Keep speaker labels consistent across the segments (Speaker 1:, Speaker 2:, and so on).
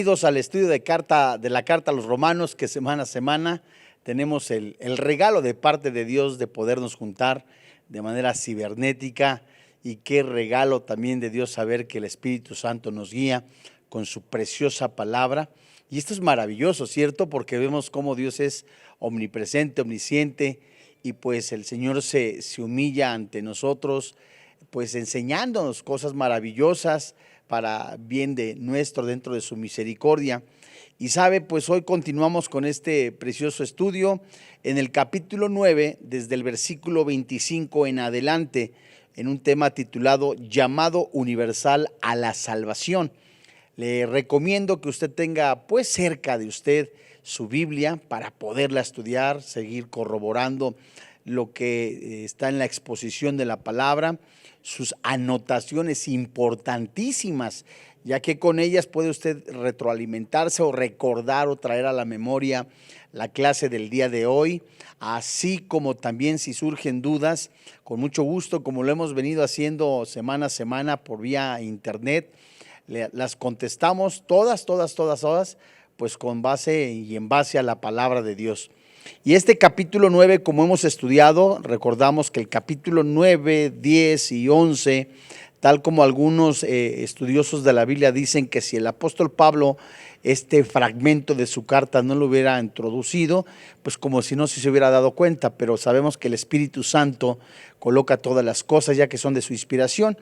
Speaker 1: Bienvenidos al estudio de la carta a los romanos, que semana a semana tenemos el regalo de parte de Dios de podernos juntar de manera cibernética, y qué regalo también de Dios saber que el Espíritu Santo nos guía con su preciosa palabra. Y esto es maravilloso, ¿cierto? Porque vemos cómo Dios es omnipresente, omnisciente, y pues el Señor se humilla ante nosotros, pues enseñándonos cosas maravillosas para bien de nuestro, dentro de su misericordia. Y sabe, pues hoy continuamos con este precioso estudio en el capítulo 9, desde el versículo 25 en adelante, en un tema titulado Llamado Universal a la Salvación. Le recomiendo que usted tenga pues cerca de usted su Biblia para poderla estudiar, seguir corroborando lo que está en la exposición de la palabra, sus anotaciones importantísimas, ya que con ellas puede usted retroalimentarse o recordar o traer a la memoria la clase del día de hoy, así como también si surgen dudas, con mucho gusto, como lo hemos venido haciendo semana a semana por vía internet, las contestamos todas, pues con base y en base a la palabra de Dios. Y este capítulo 9, como hemos estudiado, recordamos que el capítulo 9, 10 y 11, tal como algunos estudiosos de la Biblia dicen que si el apóstol Pablo este fragmento de su carta no lo hubiera introducido, pues como si no se hubiera dado cuenta, pero sabemos que el Espíritu Santo coloca todas las cosas ya que son de su inspiración,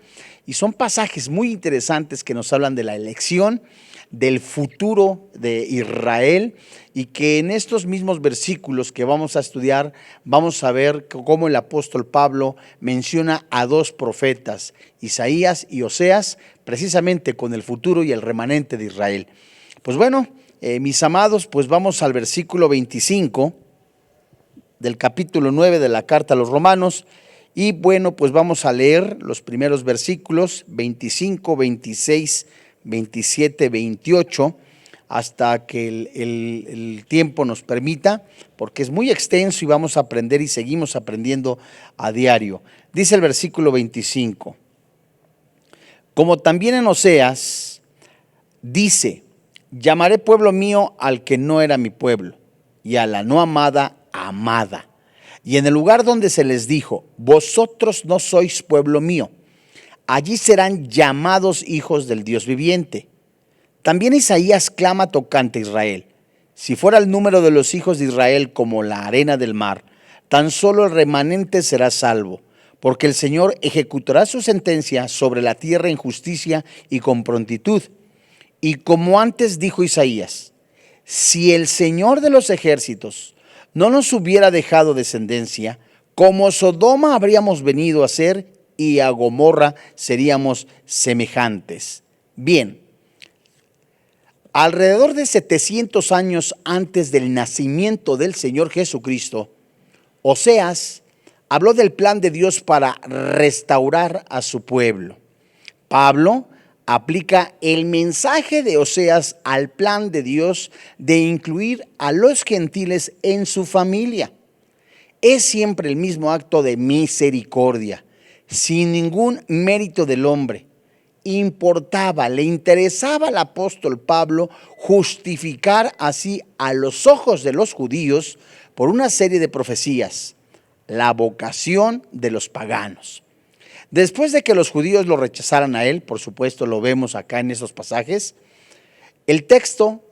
Speaker 1: y son pasajes muy interesantes que nos hablan de la elección, del futuro de Israel, y que en estos mismos versículos que vamos a estudiar vamos a ver cómo el apóstol Pablo menciona a dos profetas, Isaías y Oseas, precisamente con el futuro y el remanente de Israel. Pues bueno, mis amados, pues vamos al versículo 25 del capítulo 9 de la carta a los romanos, y bueno, pues vamos a leer los primeros versículos 25, 26, 27, 28, hasta que el tiempo nos permita, porque es muy extenso y vamos a aprender y seguimos aprendiendo a diario. Dice el versículo 25, como también en Oseas dice, llamaré pueblo mío al que no era mi pueblo, y a la no amada, amada. Y en el lugar donde se les dijo, vosotros no sois pueblo mío, allí serán llamados hijos del Dios viviente. También Isaías clama tocante a Israel, si fuera el número de los hijos de Israel como la arena del mar, tan solo el remanente será salvo, porque el Señor ejecutará su sentencia sobre la tierra en justicia y con prontitud. Y como antes dijo Isaías, si el Señor de los ejércitos no nos hubiera dejado descendencia, como Sodoma habríamos venido a ser y a Gomorra seríamos semejantes. Bien, alrededor de 700 años antes del nacimiento del Señor Jesucristo, Oseas habló del plan de Dios para restaurar a su pueblo. Pablo aplica el mensaje de Oseas al plan de Dios de incluir a los gentiles en su familia. Es siempre el mismo acto de misericordia, sin ningún mérito del hombre. Le interesaba al apóstol Pablo justificar así a los ojos de los judíos por una serie de profecías, la vocación de los paganos. Después de que los judíos lo rechazaran a él, por supuesto lo vemos acá en esos pasajes, el texto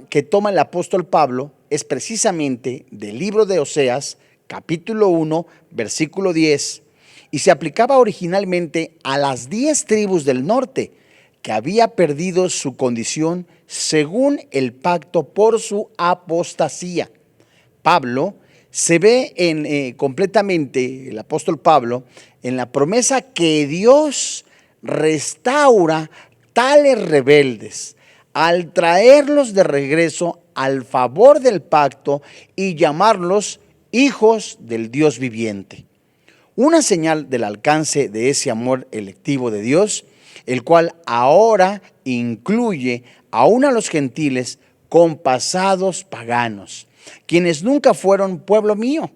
Speaker 1: que toma el apóstol Pablo es precisamente del libro de Oseas, capítulo 1, versículo 10, y se aplicaba originalmente a las 10 tribus del norte, que había perdido su condición según el pacto por su apostasía. Pablo se ve completamente, el apóstol Pablo, en la promesa que Dios restaura tales rebeldes al traerlos de regreso al favor del pacto y llamarlos hijos del Dios viviente. Una señal del alcance de ese amor electivo de Dios, el cual ahora incluye aún a los gentiles con pasados paganos, quienes nunca fueron pueblo mío,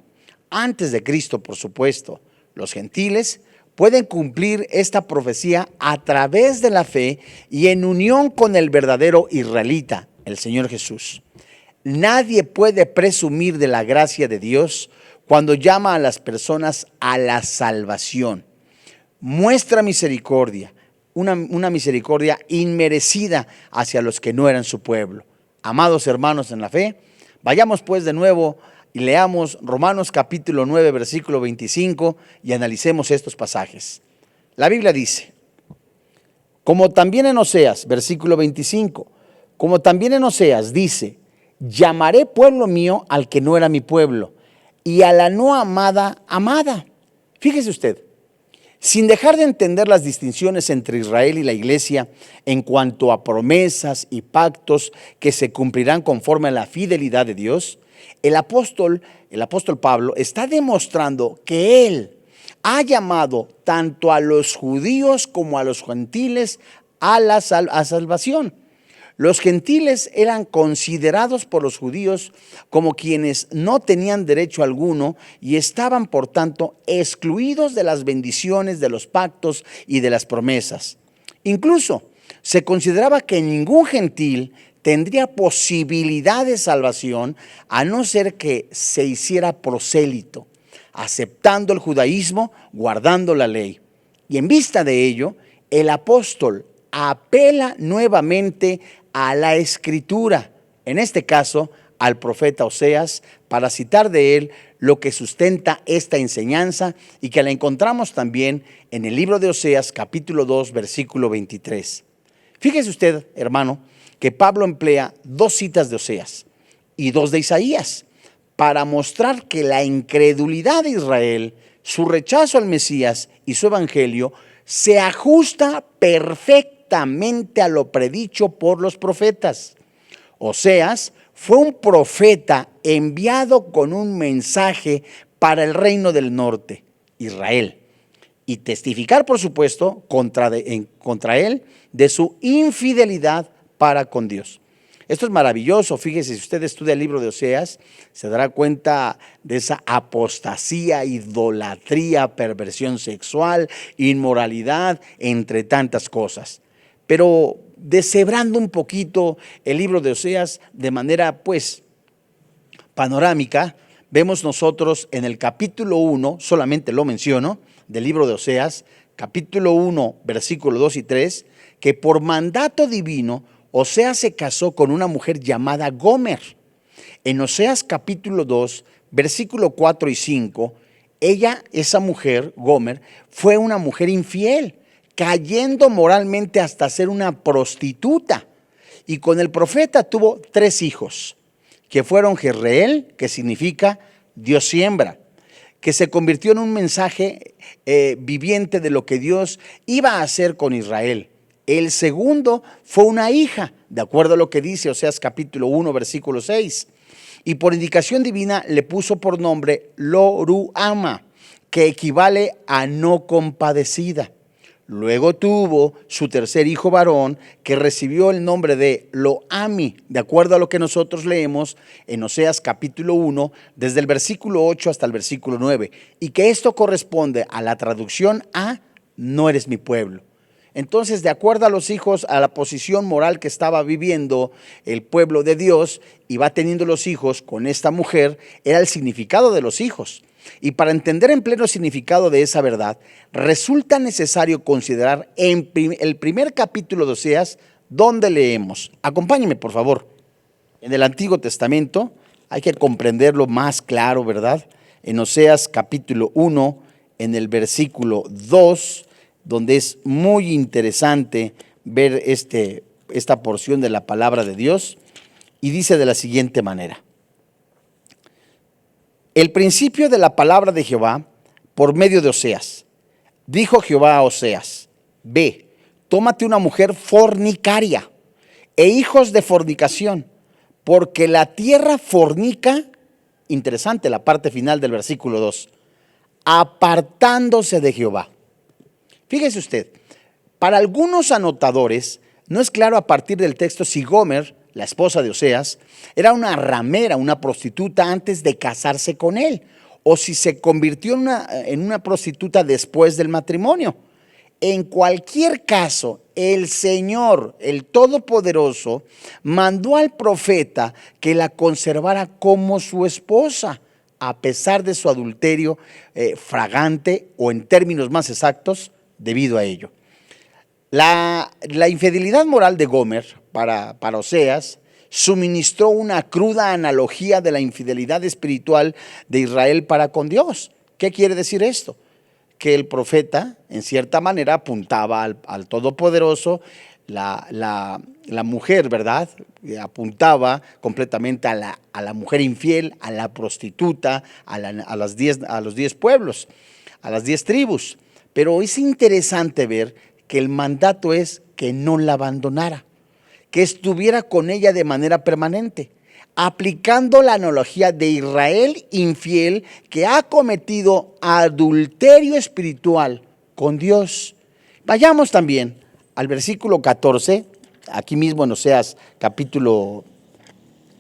Speaker 1: antes de Cristo, por supuesto. Los gentiles pueden cumplir esta profecía a través de la fe y en unión con el verdadero israelita, el Señor Jesús. Nadie puede presumir de la gracia de Dios cuando llama a las personas a la salvación. Muestra misericordia, una misericordia inmerecida hacia los que no eran su pueblo. Amados hermanos en la fe, vayamos pues de nuevo y leamos Romanos capítulo 9, versículo 25 y analicemos estos pasajes. La Biblia dice, como también en Oseas, versículo 25, como también en Oseas dice, llamaré pueblo mío al que no era mi pueblo, y a la no amada, amada. Fíjese usted, sin dejar de entender las distinciones entre Israel y la iglesia en cuanto a promesas y pactos que se cumplirán conforme a la fidelidad de Dios, el apóstol Pablo está demostrando que él ha llamado tanto a los judíos como a los gentiles a salvación. Los gentiles eran considerados por los judíos como quienes no tenían derecho alguno y estaban, por tanto, excluidos de las bendiciones, de los pactos y de las promesas. Incluso se consideraba que ningún gentil tendría posibilidad de salvación a no ser que se hiciera prosélito, aceptando el judaísmo, guardando la ley. Y en vista de ello, el apóstol apela nuevamente a la Escritura, en este caso al profeta Oseas, para citar de él lo que sustenta esta enseñanza y que la encontramos también en el libro de Oseas, capítulo 2, versículo 23. Fíjese usted, hermano, que Pablo emplea 2 citas de Oseas y 2 de Isaías para mostrar que la incredulidad de Israel, su rechazo al Mesías y su evangelio se ajusta perfectamente a lo predicho por los profetas. Oseas fue un profeta enviado con un mensaje para el reino del norte, Israel, y testificar, por supuesto, contra él de su infidelidad para con Dios. Esto es maravilloso. Fíjese, si usted estudia el libro de Oseas, se dará cuenta de esa apostasía, idolatría, perversión sexual, inmoralidad, entre tantas cosas. Pero deshebrando un poquito el libro de Oseas de manera, pues, panorámica, vemos nosotros en el capítulo 1, solamente lo menciono, del libro de Oseas, capítulo 1, versículo 2 y 3, que por mandato divino, Oseas se casó con una mujer llamada Gomer. En Oseas capítulo 2, versículo 4 y 5, esa mujer, Gomer, fue una mujer infiel, cayendo moralmente hasta ser una prostituta. Y con el profeta tuvo 3 hijos, que fueron Jezreel, que significa Dios siembra, que se convirtió en un mensaje viviente de lo que Dios iba a hacer con Israel. El segundo fue una hija, de acuerdo a lo que dice Oseas capítulo 1, versículo 6. Y por indicación divina le puso por nombre Lo-Ruhama, que equivale a no compadecida. Luego tuvo su tercer hijo varón, que recibió el nombre de Lo-Ami, de acuerdo a lo que nosotros leemos en Oseas capítulo 1, desde el versículo 8 hasta el versículo 9. Y que esto corresponde a la traducción a no eres mi pueblo. Entonces, de acuerdo a los hijos, a la posición moral que estaba viviendo el pueblo de Dios, y va teniendo los hijos con esta mujer, era el significado de los hijos. Y para entender en pleno significado de esa verdad, resulta necesario considerar el primer capítulo de Oseas, donde leemos. Acompáñenme, por favor. En el Antiguo Testamento hay que comprenderlo más claro, ¿verdad? En Oseas capítulo 1, en el versículo 2, donde es muy interesante ver esta porción de la palabra de Dios, y dice de la siguiente manera: el principio de la palabra de Jehová por medio de Oseas. Dijo Jehová a Oseas: ve, tómate una mujer fornicaria e hijos de fornicación, porque la tierra fornica, interesante la parte final del versículo 2, apartándose de Jehová. Fíjese usted, para algunos anotadores no es claro a partir del texto si Gomer, la esposa de Oseas, era una ramera, una prostituta antes de casarse con él, o si se convirtió en una prostituta después del matrimonio. En cualquier caso, el Señor, el Todopoderoso, mandó al profeta que la conservara como su esposa, a pesar de su adulterio fragante, o en términos más exactos, debido a ello. La infidelidad moral de Gomer para Oseas suministró una cruda analogía de la infidelidad espiritual de Israel para con Dios. ¿Qué quiere decir esto? Que el profeta, en cierta manera, apuntaba al Todopoderoso, la mujer, ¿verdad? Apuntaba completamente a la mujer infiel, a la prostituta, a los 10 pueblos, a las 10 tribus. Pero es interesante ver que el mandato es que no la abandonara, que estuviera con ella de manera permanente, aplicando la analogía de Israel infiel que ha cometido adulterio espiritual con Dios. Vayamos también al versículo 14, aquí mismo en Oseas capítulo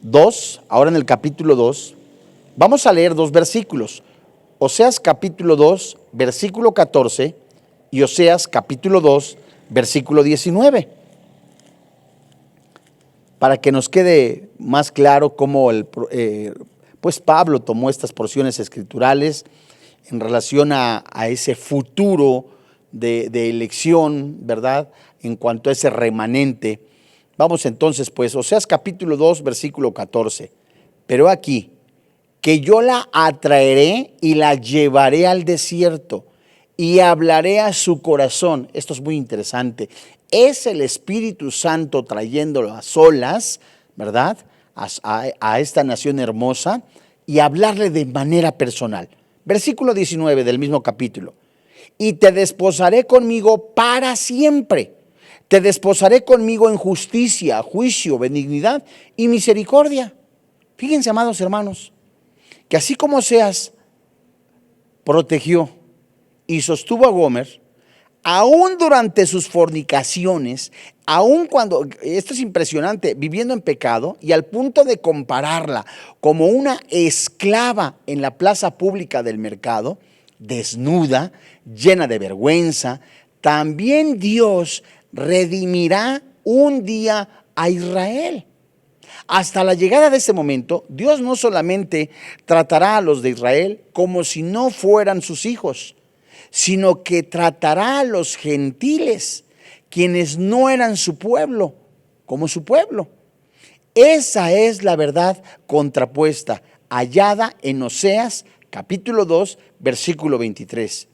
Speaker 1: 2, ahora en el capítulo 2, vamos a leer 2 versículos, Oseas capítulo 2, versículo 14 y Oseas capítulo 2, versículo 19. Para que nos quede más claro cómo pues Pablo tomó estas porciones escriturales en relación a ese futuro de elección, ¿verdad? En cuanto a ese remanente. Vamos entonces pues, Oseas capítulo 2, versículo 14. Pero aquí, que yo la atraeré y la llevaré al desierto y hablaré a su corazón. Esto es muy interesante. Es el Espíritu Santo trayéndolo a solas, ¿verdad? A esta nación hermosa y hablarle de manera personal. Versículo 19 del mismo capítulo. Y te desposaré conmigo para siempre. Te desposaré conmigo en justicia, juicio, benignidad y misericordia. Fíjense, amados hermanos, que así como Oseas protegió y sostuvo a Gomer, aún durante sus fornicaciones, aún cuando, esto es impresionante, viviendo en pecado y al punto de compararla como una esclava en la plaza pública del mercado, desnuda, llena de vergüenza, también Dios redimirá un día a Israel. Hasta la llegada de ese momento, Dios no solamente tratará a los de Israel como si no fueran sus hijos, sino que tratará a los gentiles, quienes no eran su pueblo, como su pueblo. Esa es la verdad contrapuesta, hallada en Oseas capítulo 2, versículo 23.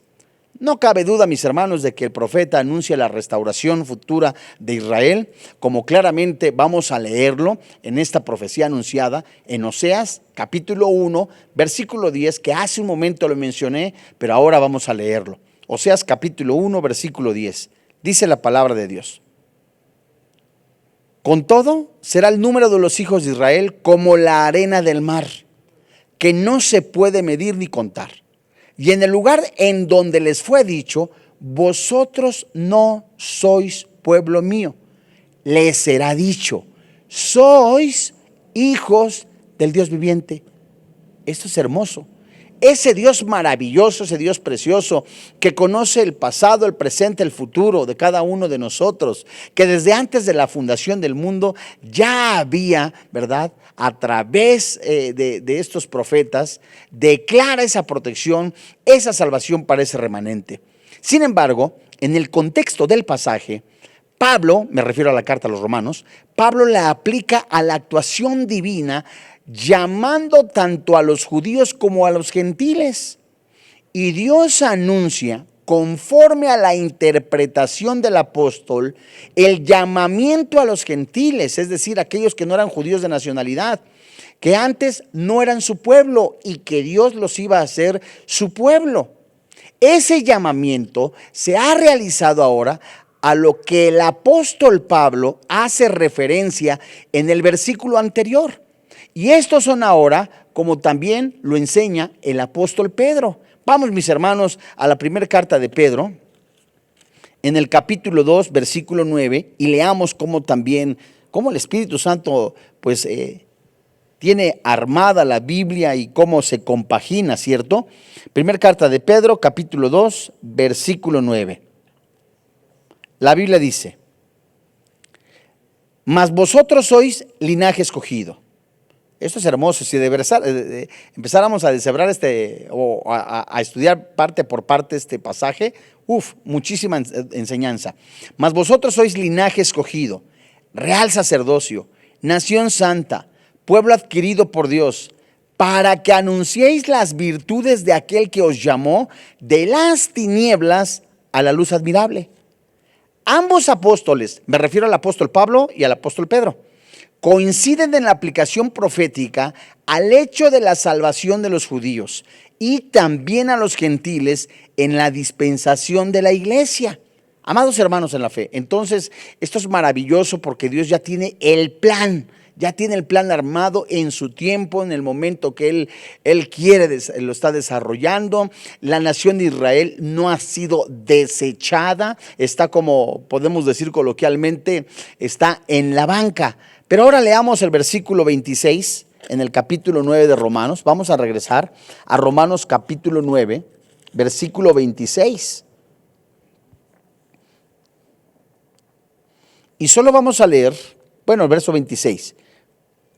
Speaker 1: No cabe duda, mis hermanos, de que el profeta anuncia la restauración futura de Israel, como claramente vamos a leerlo en esta profecía anunciada en Oseas capítulo 1, versículo 10, que hace un momento lo mencioné, pero ahora vamos a leerlo. Oseas capítulo 1, versículo 10. Dice la palabra de Dios. Con todo, será el número de los hijos de Israel como la arena del mar, que no se puede medir ni contar. Y en el lugar en donde les fue dicho, vosotros no sois pueblo mío, les será dicho, sois hijos del Dios viviente. Esto es hermoso. Ese Dios maravilloso, ese Dios precioso, que conoce el pasado, el presente, el futuro de cada uno de nosotros, que desde antes de la fundación del mundo ya había, ¿verdad?, a través de estos profetas, declara esa protección, esa salvación para ese remanente. Sin embargo, en el contexto del pasaje, Pablo, me refiero a la carta a los romanos, Pablo la aplica a la actuación divina, llamando tanto a los judíos como a los gentiles. Y Dios anuncia, conforme a la interpretación del apóstol, el llamamiento a los gentiles, es decir, aquellos que no eran judíos de nacionalidad, que antes no eran su pueblo y que Dios los iba a hacer su pueblo. Ese llamamiento se ha realizado ahora a lo que el apóstol Pablo hace referencia en el versículo anterior. Y estos son ahora, como también lo enseña el apóstol Pedro. Vamos, mis hermanos, a la primera carta de Pedro, en el capítulo 2, versículo 9, y leamos cómo el Espíritu Santo, pues, tiene armada la Biblia y cómo se compagina, ¿cierto? Primera carta de Pedro, capítulo 2, versículo 9. La Biblia dice: mas vosotros sois linaje escogido. Esto es hermoso. Si empezáramos a deshebrar o a estudiar parte por parte este pasaje, muchísima enseñanza. Mas vosotros sois linaje escogido, real sacerdocio, nación santa, pueblo adquirido por Dios, para que anunciéis las virtudes de aquel que os llamó de las tinieblas a la luz admirable. Ambos apóstoles, me refiero al apóstol Pablo y al apóstol Pedro, coinciden en la aplicación profética al hecho de la salvación de los judíos y también a los gentiles en la dispensación de la iglesia. Amados hermanos en la fe, entonces esto es maravilloso porque Dios ya tiene el plan. Ya tiene el plan armado en su tiempo, en el momento que Él quiere, lo está desarrollando. La nación de Israel no ha sido desechada, está, como podemos decir coloquialmente, está en la banca. Pero ahora leamos el versículo 26 en el capítulo 9 de Romanos. Vamos a regresar a Romanos capítulo 9, versículo 26. Y solo vamos a leer, el verso 26.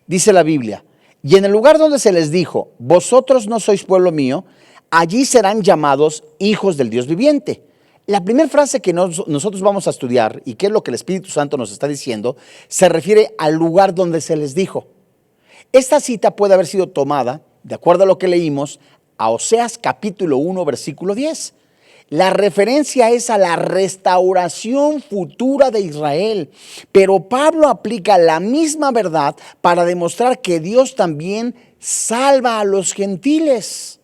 Speaker 1: Dice la Biblia: y en el lugar donde se les dijo, vosotros no sois pueblo mío, allí serán llamados hijos del Dios viviente. La primera frase que nosotros vamos a estudiar, y que es lo que el Espíritu Santo nos está diciendo, se refiere al lugar donde se les dijo. Esta cita puede haber sido tomada, de acuerdo a lo que leímos, a Oseas capítulo 1, versículo 10. La referencia es a la restauración futura de Israel, pero Pablo aplica la misma verdad para demostrar que Dios también salva a los gentiles,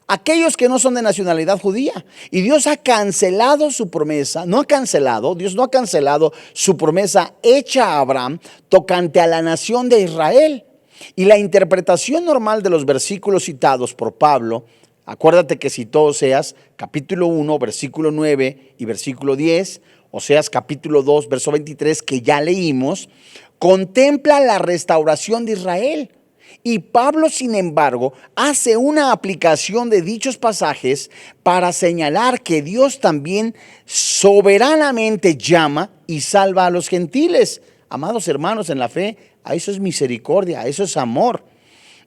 Speaker 1: aquellos que no son de nacionalidad judía. Y Dios ha cancelado su promesa, Dios no ha cancelado su promesa hecha a Abraham tocante a la nación de Israel. Y la interpretación normal de los versículos citados por Pablo, acuérdate que citó Oseas capítulo 1, versículo 9 y versículo 10, Oseas capítulo 2, verso 23, que ya leímos, contempla la restauración de Israel. Y Pablo, sin embargo, hace una aplicación de dichos pasajes para señalar que Dios también soberanamente llama y salva a los gentiles. Amados hermanos en la fe, a eso es misericordia, a eso es amor.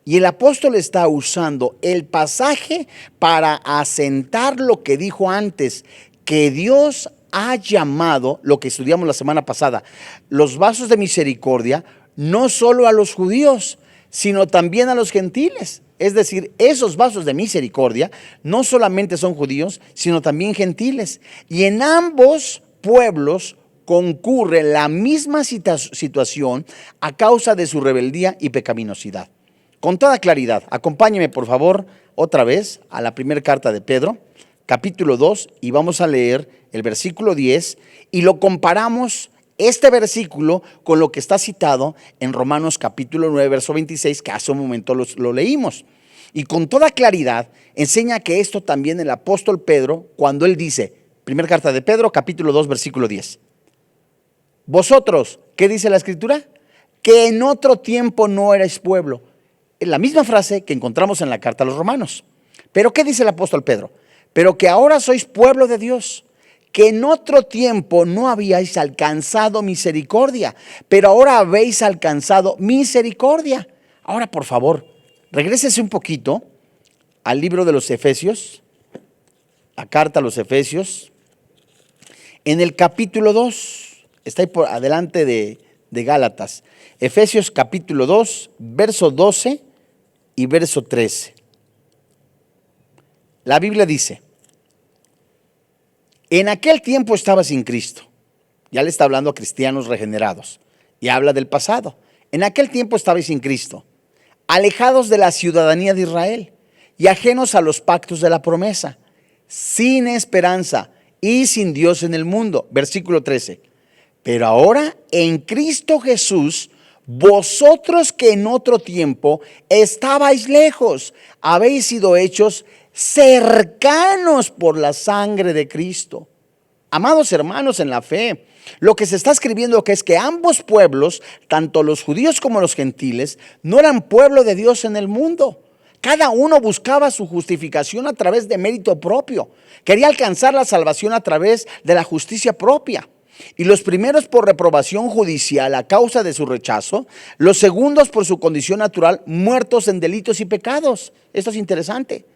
Speaker 1: Y el apóstol está usando el pasaje para asentar lo que dijo antes, que Dios ha llamado, lo que estudiamos la semana pasada, los vasos de misericordia, no solo a los judíos, sino también a los gentiles. Es decir, esos vasos de misericordia no solamente son judíos, sino también gentiles. Y en ambos pueblos concurre la misma situación a causa de su rebeldía y pecaminosidad. Con toda claridad, acompáñeme por favor otra vez a la primera carta de Pedro, capítulo 2, y vamos a leer el versículo 10 y lo comparamos este versículo con lo que está citado en Romanos capítulo 9, verso 26, que hace un momento lo leímos. Y con toda claridad enseña que esto también el apóstol Pedro, cuando él dice, primera carta de Pedro, capítulo 2, versículo 10. Vosotros, ¿qué dice la Escritura? Que en otro tiempo no erais pueblo. La misma frase que encontramos en la carta a los Romanos. Pero ¿qué dice el apóstol Pedro? Pero que ahora sois pueblo de Dios, que en otro tiempo no habíais alcanzado misericordia, pero ahora habéis alcanzado misericordia. Ahora, por favor, regrésese un poquito al libro de los Efesios, la carta a los Efesios, en el capítulo 2, está ahí por adelante de Gálatas. Efesios capítulo 2, verso 12 y verso 13. La Biblia dice: en aquel tiempo estaba sin Cristo. Ya le está hablando a cristianos regenerados y habla del pasado. En aquel tiempo estabais sin Cristo, alejados de la ciudadanía de Israel y ajenos a los pactos de la promesa, sin esperanza y sin Dios en el mundo. Versículo 13. Pero ahora en Cristo Jesús, vosotros que en otro tiempo estabais lejos, habéis sido hechos cercanos por la sangre de Cristo. Amados hermanos en la fe, Lo que se está escribiendo que es que ambos pueblos, tanto los judíos como los gentiles, no eran pueblo de Dios en el mundo. Cada uno buscaba su justificación a través de mérito propio. Quería alcanzar la salvación a través de la justicia propia. Y los primeros por reprobación judicial a causa de su rechazo, los segundos por su condición natural, muertos en delitos y pecados. Esto es interesante.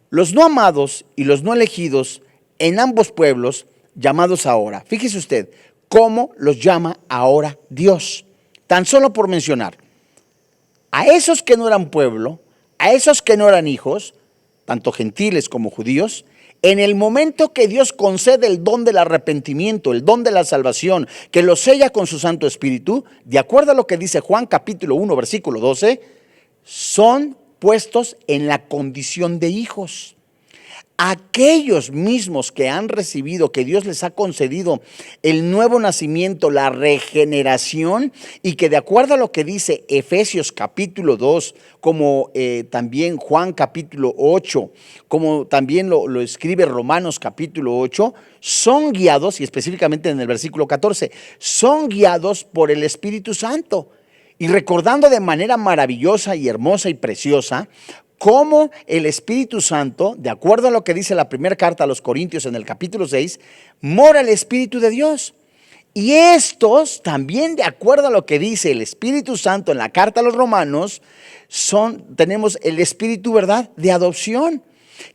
Speaker 1: Los no amados y los no elegidos en ambos pueblos llamados ahora. Fíjese usted cómo los llama ahora Dios. Tan solo por mencionar, a esos que no eran pueblo, a esos que no eran hijos, tanto gentiles como judíos, en el momento que Dios concede el don del arrepentimiento, el don de la salvación, que lo sella con su Santo Espíritu, de acuerdo a lo que dice Juan capítulo 1, versículo 12, son puestos en la condición de hijos. Aquellos mismos que han recibido, que Dios les ha concedido el nuevo nacimiento, la regeneración, y que de acuerdo a lo que dice Efesios capítulo 2, como también Juan capítulo 8, como también lo escribe Romanos capítulo 8, son guiados, y específicamente en el versículo 14, son guiados por el Espíritu Santo. Y recordando de manera maravillosa y hermosa y preciosa, cómo el Espíritu Santo, de acuerdo a lo que dice la primera carta a los Corintios en el capítulo 6, mora el Espíritu de Dios. Y estos, también de acuerdo a lo que dice el Espíritu Santo en la carta a los Romanos, tenemos el Espíritu, ¿verdad?, de adopción.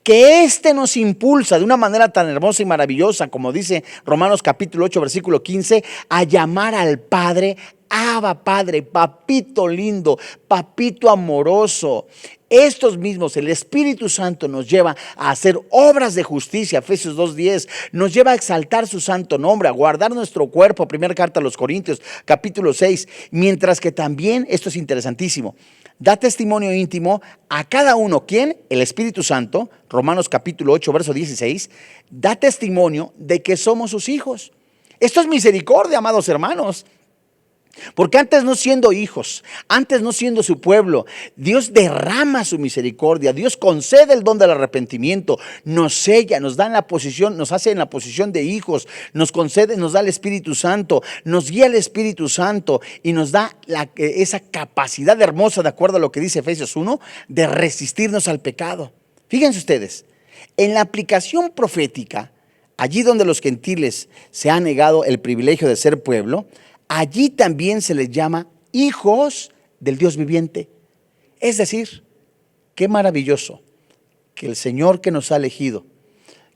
Speaker 1: Que nos impulsa de una manera tan hermosa y maravillosa, como dice Romanos capítulo 8, versículo 15, a llamar al Padre, Abba Padre, papito lindo, papito amoroso. Estos mismos, el Espíritu Santo nos lleva a hacer obras de justicia, Efesios 2:10, nos lleva a exaltar su santo nombre, a guardar nuestro cuerpo, primera carta a los Corintios, capítulo 6, mientras que también, esto es interesantísimo, da testimonio íntimo a cada uno. ¿Quién? El Espíritu Santo, Romanos capítulo 8, verso 16, da testimonio de que somos sus hijos. Esto es misericordia, amados hermanos. Porque antes no siendo hijos, antes no siendo su pueblo, Dios derrama su misericordia, Dios concede el don del arrepentimiento, nos sella, nos da en la posición, nos hace en la posición de hijos, nos concede, nos da el Espíritu Santo, nos guía el Espíritu Santo y nos da esa capacidad hermosa, de acuerdo a lo que dice Efesios 1, de resistirnos al pecado. Fíjense ustedes, en la aplicación profética, allí donde los gentiles se han negado el privilegio de ser pueblo, allí también se les llama hijos del Dios viviente. Es decir, qué maravilloso que el Señor que nos ha elegido,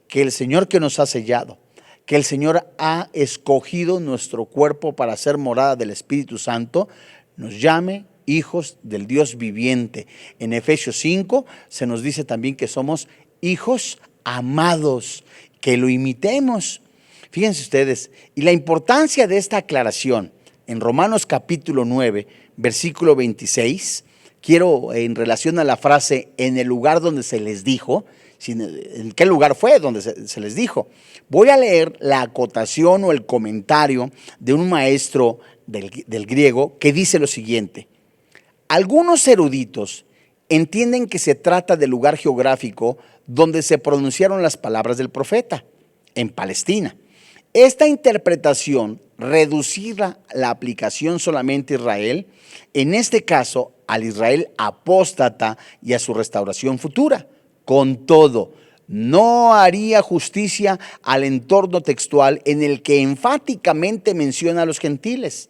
Speaker 1: que el Señor que nos ha sellado, que el Señor ha escogido nuestro cuerpo para ser morada del Espíritu Santo, nos llame hijos del Dios viviente. En Efesios 5 se nos dice también que somos hijos amados, que lo imitemos. Fíjense ustedes, y la importancia de esta aclaración en Romanos capítulo 9, versículo 26, quiero en relación a la frase en el lugar donde se les dijo, ¿en qué lugar fue donde se les dijo? Voy a leer la acotación o el comentario de un maestro del griego que dice lo siguiente: algunos eruditos entienden que se trata del lugar geográfico donde se pronunciaron las palabras del profeta, en Palestina. Esta interpretación, reducir la aplicación solamente a Israel, en este caso al Israel apóstata y a su restauración futura. Con todo, no haría justicia al entorno textual en el que enfáticamente menciona a los gentiles.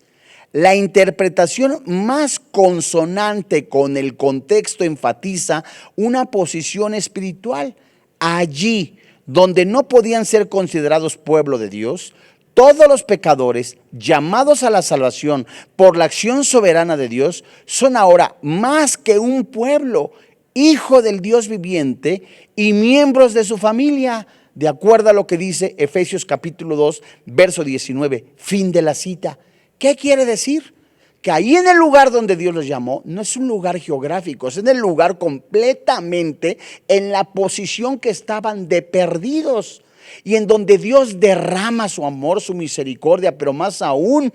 Speaker 1: La interpretación más consonante con el contexto enfatiza una posición espiritual. Allí donde no podían ser considerados pueblo de Dios, todos los pecadores llamados a la salvación por la acción soberana de Dios son ahora más que un pueblo, hijo del Dios viviente y miembros de su familia, de acuerdo a lo que dice Efesios capítulo 2, verso 19, fin de la cita. ¿Qué quiere decir? Que ahí en el lugar donde Dios los llamó, no es un lugar geográfico, es en el lugar completamente en la posición que estaban de perdidos y en donde Dios derrama su amor, su misericordia, pero más aún,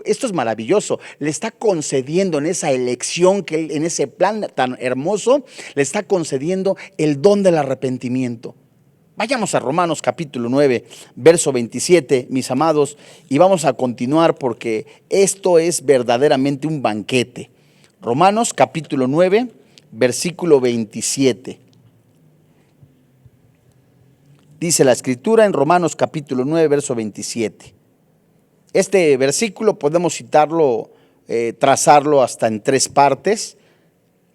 Speaker 1: esto es maravilloso, le está concediendo en esa elección, en ese plan tan hermoso, le está concediendo el don del arrepentimiento. Vayamos a Romanos capítulo 9, verso 27, mis amados, y vamos a continuar porque esto es verdaderamente un banquete. Romanos capítulo 9, versículo 27. Dice la Escritura en Romanos capítulo 9, verso 27. Este versículo podemos citarlo, trazarlo hasta en 3 partes.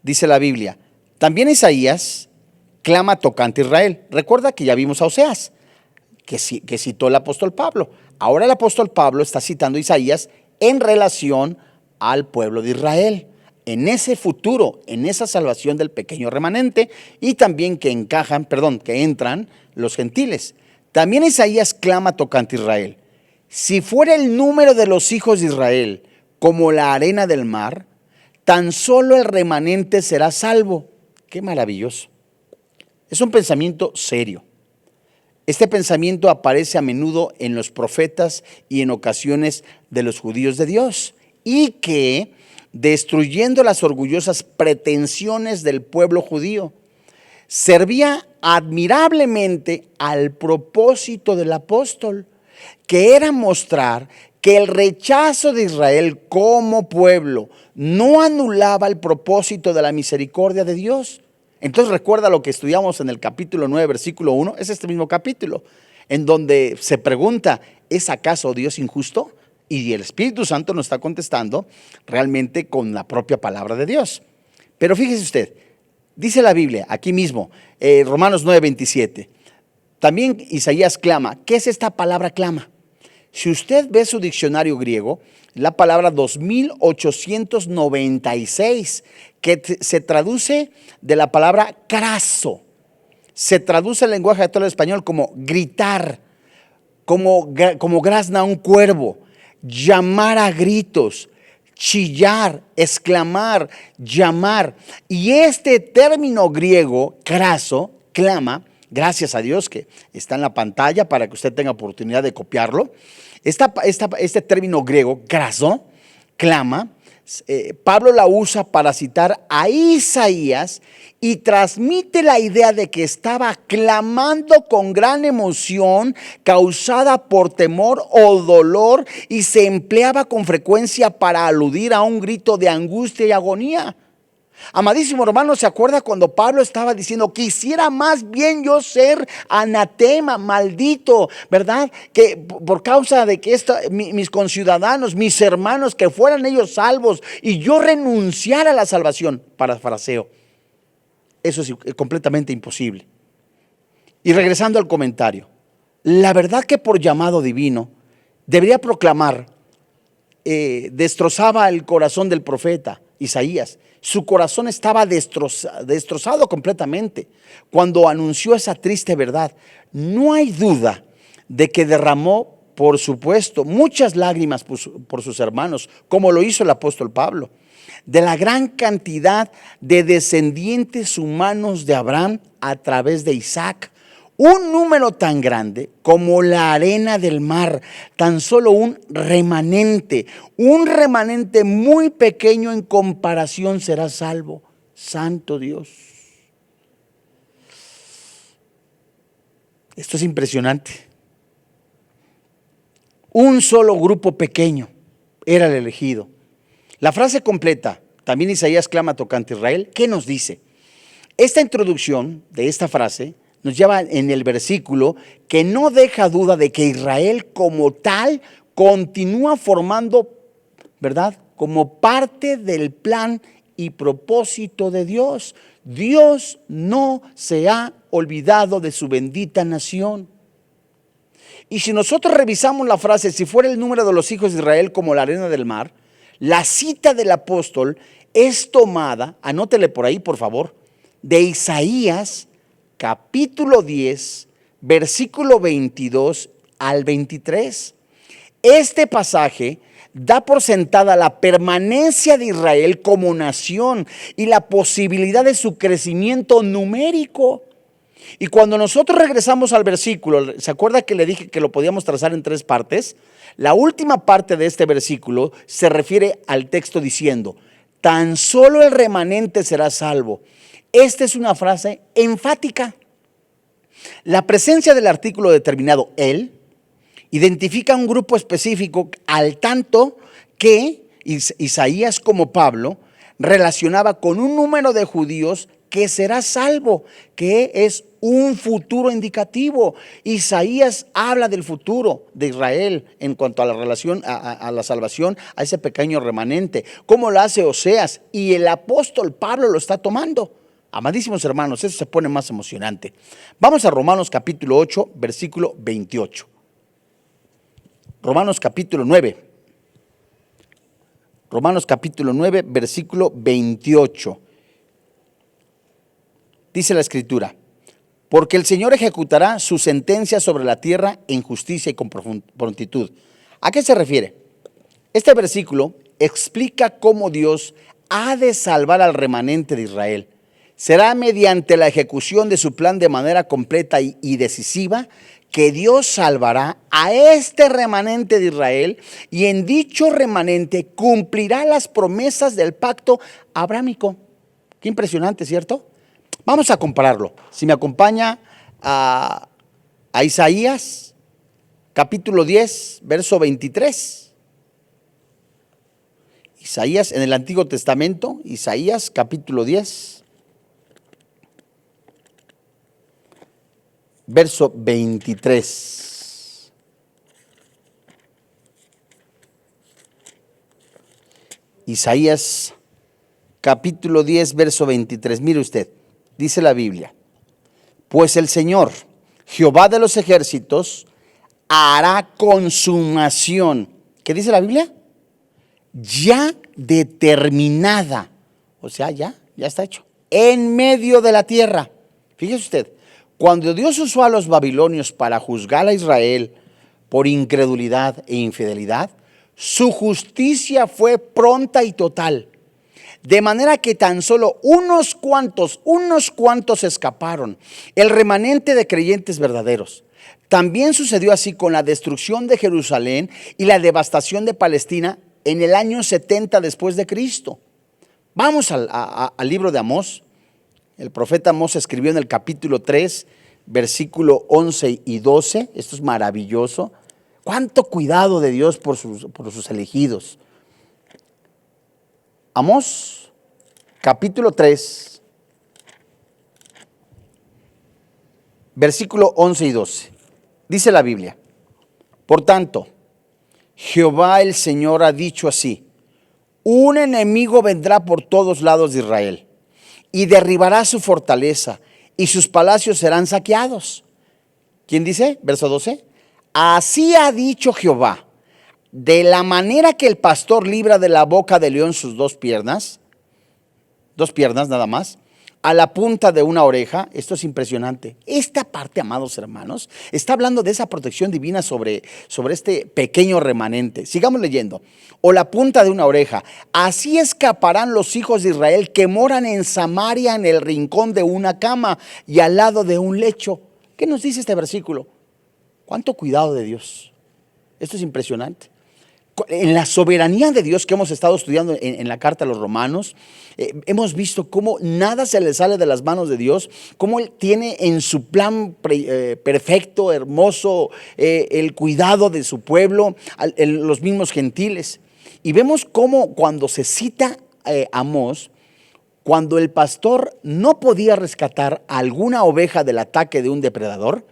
Speaker 1: Dice la Biblia: también Isaías clama tocante a Israel. Recuerda que ya vimos a Oseas, que citó el apóstol Pablo. Ahora el apóstol Pablo está citando a Isaías en relación al pueblo de Israel, en ese futuro, en esa salvación del pequeño remanente, y también que entran los gentiles. También Isaías clama tocante a Israel: si fuera el número de los hijos de Israel como la arena del mar, tan solo el remanente será salvo. Qué maravilloso. Es un pensamiento serio. Este pensamiento aparece a menudo en los profetas y en ocasiones de los judíos de Dios, y que, destruyendo las orgullosas pretensiones del pueblo judío, servía admirablemente al propósito del apóstol, que era mostrar que el rechazo de Israel como pueblo no anulaba el propósito de la misericordia de Dios. Entonces recuerda lo que estudiamos en el capítulo 9, versículo 1, es este mismo capítulo, en donde se pregunta: ¿es acaso Dios injusto? Y el Espíritu Santo nos está contestando realmente con la propia palabra de Dios. Pero fíjese usted, dice la Biblia aquí mismo, Romanos 9, 27, también Isaías clama. ¿Qué es esta palabra clama? Si usted ve su diccionario griego, la palabra 2896, que se traduce de la palabra craso, se traduce en el lenguaje actual español como gritar, como grazna un cuervo, llamar a gritos, chillar, exclamar, llamar. Y este término griego, craso, clama, gracias a Dios que está en la pantalla para que usted tenga oportunidad de copiarlo. Este término griego, craso, clama, Pablo la usa para citar a Isaías y transmite la idea de que estaba clamando con gran emoción causada por temor o dolor, y se empleaba con frecuencia para aludir a un grito de angustia y agonía. Amadísimo hermano, ¿se acuerda cuando Pablo estaba diciendo: quisiera más bien yo ser anatema, maldito, ¿verdad? Que por causa de que mis conciudadanos, mis hermanos, que fueran ellos salvos y yo renunciara a la salvación. Parafraseo. Eso es completamente imposible. Y regresando al comentario, la verdad que por llamado divino debería proclamar, destrozaba el corazón del profeta Isaías. Su corazón estaba destrozado completamente cuando anunció esa triste verdad. No hay duda de que derramó, por supuesto, muchas lágrimas por sus hermanos, como lo hizo el apóstol Pablo, de la gran cantidad de descendientes humanos de Abraham a través de Isaac. Un número tan grande como la arena del mar, tan solo un remanente muy pequeño en comparación será salvo. Santo Dios. Esto es impresionante. Un solo grupo pequeño era el elegido. La frase completa, también Isaías clama tocante a Israel, ¿qué nos dice? Esta introducción de esta frase nos lleva en el versículo que no deja duda de que Israel como tal continúa formando, ¿verdad?, como parte del plan y propósito de Dios. Dios no se ha olvidado de su bendita nación. Y si nosotros revisamos la frase: si fuera el número de los hijos de Israel como la arena del mar, la cita del apóstol es tomada, anótele por ahí por favor, de Isaías capítulo 10, versículo 22 al 23. Este pasaje da por sentada la permanencia de Israel como nación y la posibilidad de su crecimiento numérico. Y cuando nosotros regresamos al versículo, ¿se acuerda que le dije que lo podíamos trazar en 3 partes? La última parte de este versículo se refiere al texto diciendo: tan solo el remanente será salvo. Esta es una frase enfática. La presencia del artículo determinado él identifica un grupo específico, al tanto que Isaías, como Pablo, relacionaba con un número de judíos que será salvo, que es un futuro indicativo. Isaías habla del futuro de Israel en cuanto a la relación, a la salvación, a ese pequeño remanente, como lo hace Oseas, y el apóstol Pablo lo está tomando. Amadísimos hermanos, eso se pone más emocionante. Vamos a Romanos capítulo 8, versículo 28. Romanos capítulo 9. Romanos capítulo 9, versículo 28. Dice la Escritura: porque el Señor ejecutará su sentencia sobre la tierra en justicia y con prontitud. ¿A qué se refiere? Este versículo explica cómo Dios ha de salvar al remanente de Israel. Será mediante la ejecución de su plan de manera completa y decisiva que Dios salvará a este remanente de Israel, y en dicho remanente cumplirá las promesas del pacto abrámico. Qué impresionante, ¿cierto? Vamos a compararlo. Si me acompaña a Isaías, capítulo 10, verso 23. Isaías en el Antiguo Testamento, Isaías, capítulo 10, verso 23. Isaías, capítulo 10, verso 23. Mire usted. Dice la Biblia: pues el Señor, Jehová de los ejércitos, hará consumación. ¿Qué dice la Biblia? Ya determinada. O sea, ya está hecho. En medio de la tierra. Fíjese usted, cuando Dios usó a los babilonios para juzgar a Israel por incredulidad e infidelidad, su justicia fue pronta y total. De manera que tan solo unos cuantos escaparon, el remanente de creyentes verdaderos. También sucedió así con la destrucción de Jerusalén y la devastación de Palestina en el año 70 después de Cristo. Vamos al libro de Amós. El profeta Amós escribió en el capítulo 3, versículo 11 y 12. Esto es maravilloso. Cuánto cuidado de Dios por sus elegidos. Amós, capítulo 3, versículo 11 y 12. Dice la Biblia: por tanto, Jehová el Señor ha dicho así: un enemigo vendrá por todos lados de Israel y derribará su fortaleza y sus palacios serán saqueados. ¿Quién dice? Verso 12. Así ha dicho Jehová: de la manera que el pastor libra de la boca del león sus dos piernas nada más, a la punta de una oreja. Esto es impresionante. Esta parte, amados hermanos, está hablando de esa protección divina sobre este pequeño remanente. Sigamos leyendo. O la punta de una oreja. Así escaparán los hijos de Israel que moran en Samaria, en el rincón de una cama y al lado de un lecho. ¿Qué nos dice este versículo? ¿Cuánto cuidado de Dios? Esto es impresionante. En la soberanía de Dios que hemos estado estudiando en la carta a los Romanos, hemos visto cómo nada se le sale de las manos de Dios, cómo Él tiene en su plan perfecto, hermoso, el cuidado de su pueblo, los mismos gentiles. Y vemos cómo cuando se cita Amós, cuando el pastor no podía rescatar a alguna oveja del ataque de un depredador,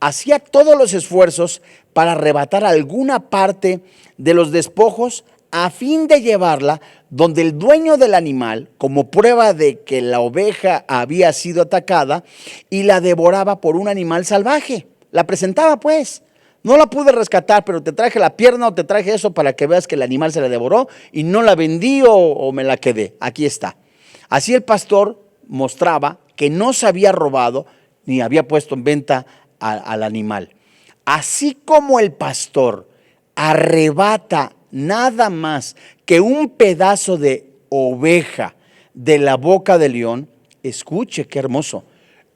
Speaker 1: hacía todos los esfuerzos para arrebatar alguna parte de los despojos a fin de llevarla donde el dueño del animal, como prueba de que la oveja había sido atacada, y la devoraba por un animal salvaje. La presentaba pues. No la pude rescatar, pero te traje la pierna o te traje eso para que veas que el animal se la devoró y no la vendí o me la quedé. Aquí está. Así el pastor mostraba que no se había robado ni había puesto en venta al animal. Así como el pastor arrebata nada más que un pedazo de oveja de la boca del león, escuche qué hermoso,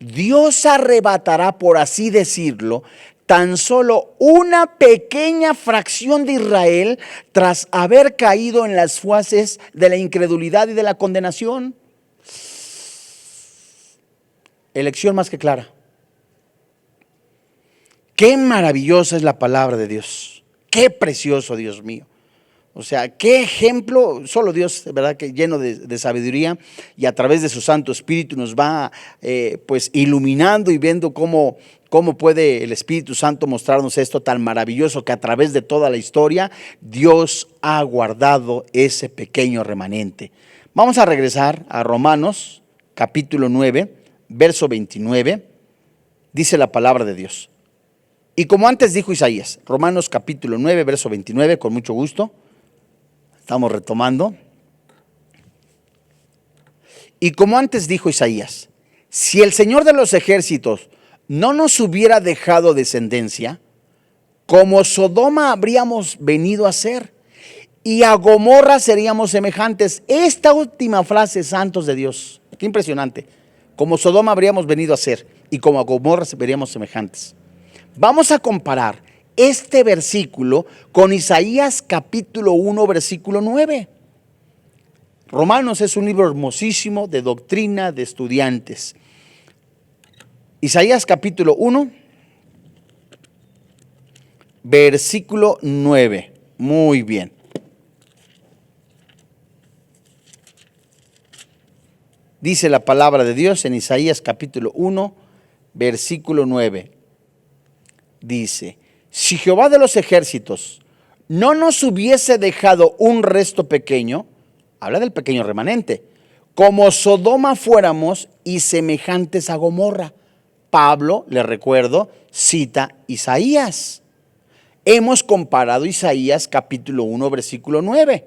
Speaker 1: Dios arrebatará, por así decirlo, tan solo una pequeña fracción de Israel tras haber caído en las fauces de la incredulidad y de la condenación. Elección más que clara. Qué maravillosa es la palabra de Dios. Qué precioso, Dios mío. O sea, qué ejemplo, solo Dios, de verdad, que lleno de sabiduría, y a través de su Santo Espíritu nos va pues iluminando y viendo cómo puede el Espíritu Santo mostrarnos esto tan maravilloso, que a través de toda la historia Dios ha guardado ese pequeño remanente. Vamos a regresar a Romanos capítulo 9, verso 29, dice la palabra de Dios. Y como antes dijo Isaías, Romanos capítulo 9, verso 29, con mucho gusto. Estamos retomando. Y como antes dijo Isaías, si el Señor de los ejércitos no nos hubiera dejado descendencia, como Sodoma habríamos venido a ser, y a Gomorra seríamos semejantes. Esta última frase, santos de Dios, qué impresionante. Como Sodoma habríamos venido a ser, y como a Gomorra seríamos semejantes. Vamos a comparar este versículo con Isaías capítulo 1, versículo 9. Romanos es un libro hermosísimo de doctrina de estudiantes. Isaías capítulo 1, versículo 9. Muy bien. Dice la palabra de Dios en Isaías capítulo 1, versículo 9. Dice: si Jehová de los ejércitos no nos hubiese dejado un resto pequeño, habla del pequeño remanente, como Sodoma fuéramos y semejantes a Gomorra. Pablo, le recuerdo, cita Isaías. Hemos comparado Isaías capítulo 1, versículo 9.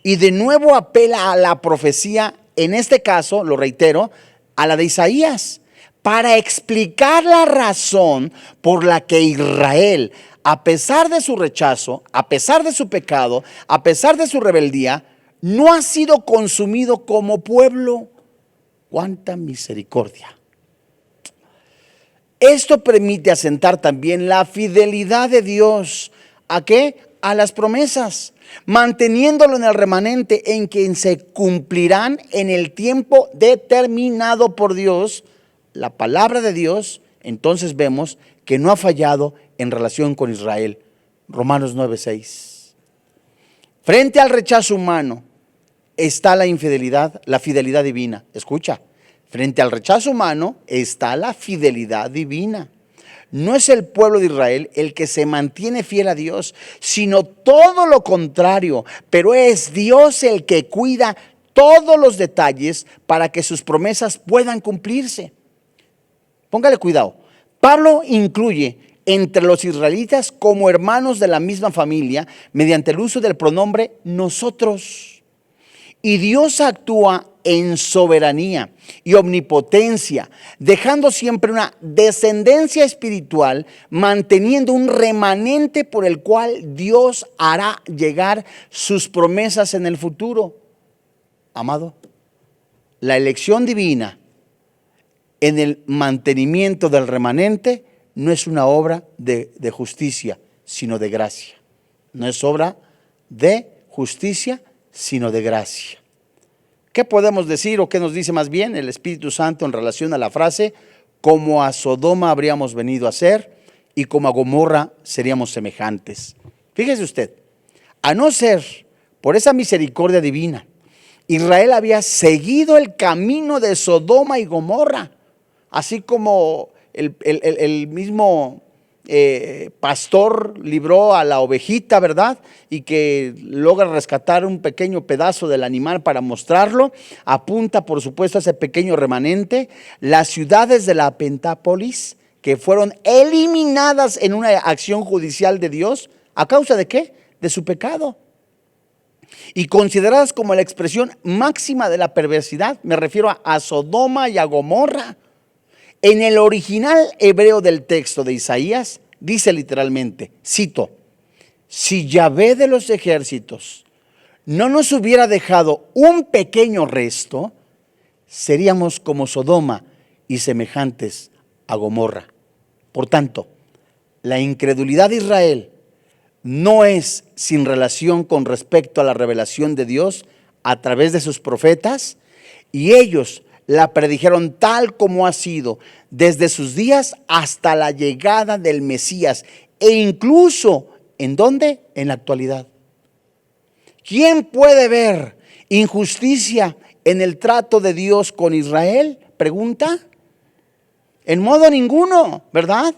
Speaker 1: Y de nuevo apela a la profecía, en este caso, lo reitero, a la de Isaías, para explicar la razón por la que Israel, a pesar de su rechazo, a pesar de su pecado, a pesar de su rebeldía, no ha sido consumido como pueblo. ¡Cuánta misericordia! Esto permite asentar también la fidelidad de Dios. ¿A qué? A las promesas, manteniéndolo en el remanente en quien se cumplirán en el tiempo determinado por Dios. La palabra de Dios, entonces vemos que no ha fallado en relación con Israel. Romanos 9:6. Frente al rechazo humano está la infidelidad, la fidelidad divina. Escucha, frente al rechazo humano está la fidelidad divina. No es el pueblo de Israel el que se mantiene fiel a Dios, sino todo lo contrario, pero es Dios el que cuida todos los detalles para que sus promesas puedan cumplirse. Póngale cuidado. Pablo incluye entre los israelitas como hermanos de la misma familia mediante el uso del pronombre nosotros. Y Dios actúa en soberanía y omnipotencia, dejando siempre una descendencia espiritual, manteniendo un remanente por el cual Dios hará llegar sus promesas en el futuro. Amado, la elección divina en el mantenimiento del remanente no es una obra de justicia, sino de gracia. No es obra de justicia, sino de gracia. ¿Qué podemos decir o qué nos dice más bien el Espíritu Santo en relación a la frase, como a Sodoma habríamos venido a ser y como a Gomorra seríamos semejantes? Fíjese usted, a no ser por esa misericordia divina, Israel había seguido el camino de Sodoma y Gomorra, así como el mismo pastor libró a la ovejita, ¿verdad? Y que logra rescatar un pequeño pedazo del animal para mostrarlo. Apunta, por supuesto, a ese pequeño remanente. Las ciudades de la Pentápolis, que fueron eliminadas en una acción judicial de Dios, ¿a causa de qué? De su pecado. Y consideradas como la expresión máxima de la perversidad, me refiero a Sodoma y a Gomorra. En el original hebreo del texto de Isaías dice literalmente, cito: si Yahvé de los ejércitos no nos hubiera dejado un pequeño resto, seríamos como Sodoma y semejantes a Gomorra. Por tanto, la incredulidad de Israel no es sin relación con respecto a la revelación de Dios a través de sus profetas, y ellos la predijeron tal como ha sido desde sus días hasta la llegada del Mesías, e incluso, ¿en dónde? En la actualidad. ¿Quién puede ver injusticia en el trato de Dios con Israel? Pregunta. En modo ninguno, ¿verdad?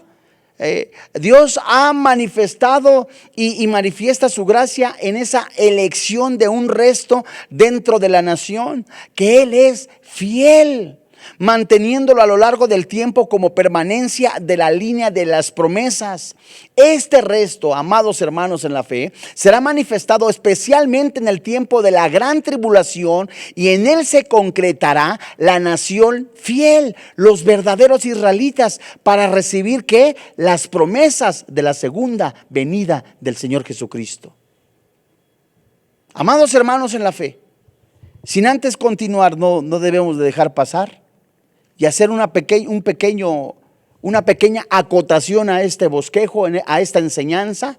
Speaker 1: Dios ha manifestado y manifiesta su gracia en esa elección de un resto dentro de la nación, que Él es fiel, manteniéndolo a lo largo del tiempo como permanencia de la línea de las promesas. Este resto, amados hermanos en la fe, será manifestado especialmente en el tiempo de la gran tribulación, y en él se concretará la nación fiel, los verdaderos israelitas, para recibir ¿qué? Las promesas de la segunda venida del Señor Jesucristo. Amados hermanos en la fe, sin antes continuar, no debemos de dejar pasar y hacer una pequeña acotación a este bosquejo, a esta enseñanza,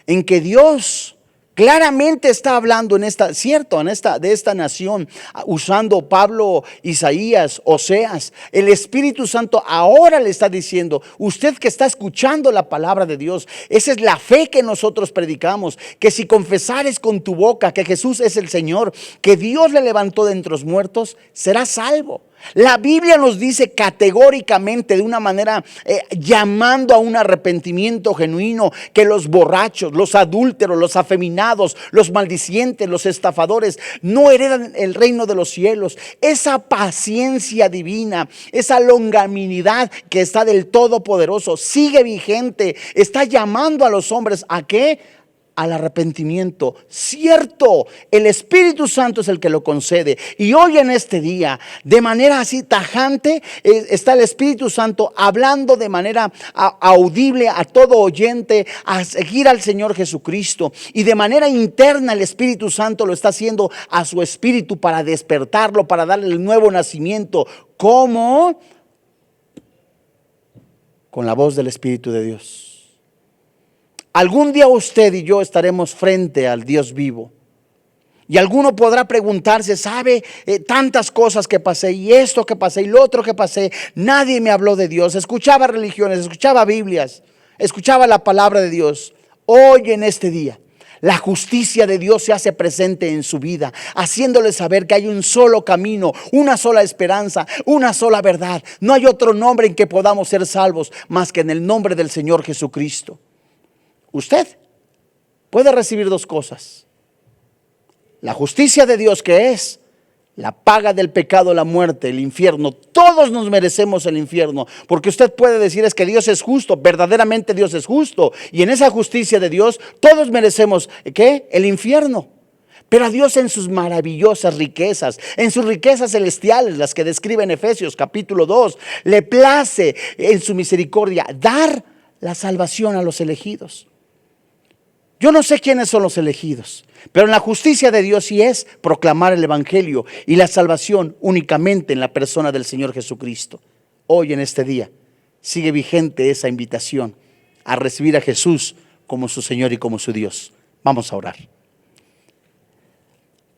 Speaker 1: en que Dios claramente está hablando de esta nación, usando Pablo, Isaías, Oseas. El Espíritu Santo ahora le está diciendo: usted que está escuchando la palabra de Dios, esa es la fe que nosotros predicamos, que si confesares con tu boca que Jesús es el Señor, que Dios le levantó de entre los muertos, serás salvo. La Biblia nos dice categóricamente, de una manera llamando a un arrepentimiento genuino, que los borrachos, los adúlteros, los afeminados, los maldicientes, los estafadores no heredan el reino de los cielos. Esa paciencia divina, esa longanimidad que está del Todopoderoso sigue vigente, está llamando a los hombres ¿a qué? Al arrepentimiento. Cierto, el Espíritu Santo es el que lo concede. Y hoy en este día, de manera así tajante, está el Espíritu Santo hablando de manera audible a todo oyente a seguir al Señor Jesucristo. Y de manera interna el Espíritu Santo lo está haciendo a su espíritu para despertarlo, para darle el nuevo nacimiento. ¿Cómo? Con la voz del Espíritu de Dios. Algún día usted y yo estaremos frente al Dios vivo. Y alguno podrá preguntarse: ¿sabe? Tantas cosas que pasé, y esto que pasé, y lo otro que pasé. Nadie me habló de Dios. Escuchaba religiones, escuchaba Biblias, escuchaba la palabra de Dios. Hoy en este día, la justicia de Dios se hace presente en su vida, haciéndole saber que hay un solo camino, una sola esperanza, una sola verdad. No hay otro nombre en que podamos ser salvos más que en el nombre del Señor Jesucristo. Usted puede recibir dos cosas: la justicia de Dios, que es la paga del pecado, la muerte, el infierno. Todos nos merecemos el infierno, porque usted puede decir: es que Dios es justo. Verdaderamente Dios es justo, y en esa justicia de Dios todos merecemos ¿qué? El infierno. Pero a Dios, en sus maravillosas riquezas, en sus riquezas celestiales, las que describe en Efesios capítulo 2, le place en su misericordia dar la salvación a los elegidos. Yo no sé quiénes son los elegidos, pero en la justicia de Dios sí es proclamar el evangelio y la salvación únicamente en la persona del Señor Jesucristo. Hoy en este día sigue vigente esa invitación a recibir a Jesús como su Señor y como su Dios. Vamos a orar.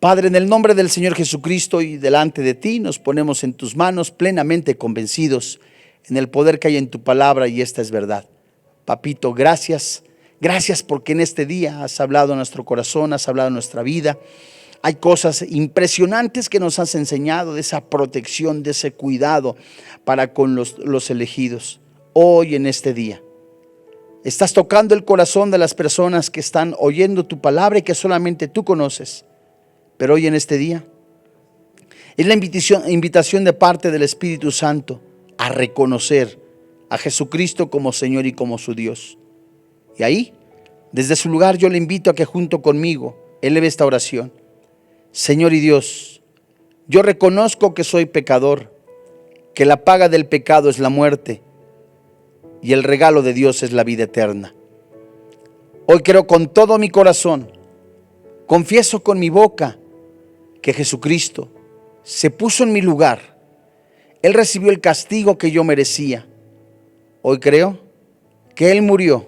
Speaker 1: Padre, en el nombre del Señor Jesucristo y delante de ti nos ponemos en tus manos, plenamente convencidos en el poder que hay en tu palabra, y esta es verdad. Papito, gracias. Gracias porque en este día has hablado a nuestro corazón, has hablado a nuestra vida. Hay cosas impresionantes que nos has enseñado, de esa protección, de ese cuidado para con los elegidos. Hoy en este día estás tocando el corazón de las personas que están oyendo tu palabra y que solamente tú conoces. Pero hoy en este día es la invitación de parte del Espíritu Santo a reconocer a Jesucristo como Señor y como su Dios. Y ahí, desde su lugar, yo le invito a que junto conmigo eleve esta oración. Señor y Dios, yo reconozco que soy pecador, que la paga del pecado es la muerte y el regalo de Dios es la vida eterna. Hoy creo con todo mi corazón, confieso con mi boca que Jesucristo se puso en mi lugar. Él recibió el castigo que yo merecía. Hoy creo que Él murió,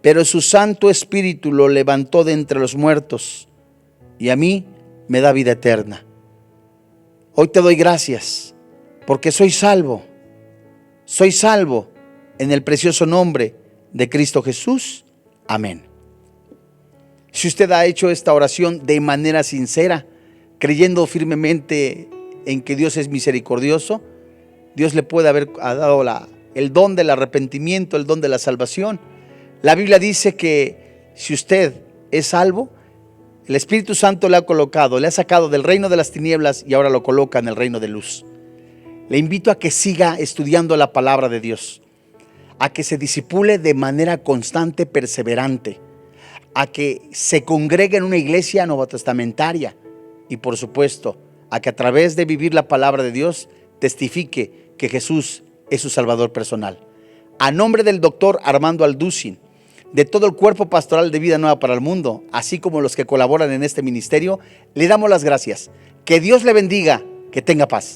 Speaker 1: pero su Santo Espíritu lo levantó de entre los muertos y a mí me da vida eterna. Hoy te doy gracias porque soy salvo. Soy salvo en el precioso nombre de Cristo Jesús. Amén. Si usted ha hecho esta oración de manera sincera, creyendo firmemente en que Dios es misericordioso, Dios le puede haber dado el don del arrepentimiento, el don de la salvación. La Biblia dice que si usted es salvo, el Espíritu Santo le ha colocado, le ha sacado del reino de las tinieblas y ahora lo coloca en el reino de luz. Le invito a que siga estudiando la palabra de Dios, a que se discipule de manera constante, perseverante, a que se congregue en una iglesia nuevotestamentaria y por supuesto a que a través de vivir la palabra de Dios testifique que Jesús es su Salvador personal. A nombre del doctor Armando Alducin, de todo el cuerpo pastoral de Vida Nueva para el Mundo, así como los que colaboran en este ministerio, le damos las gracias. Que Dios le bendiga, que tenga paz.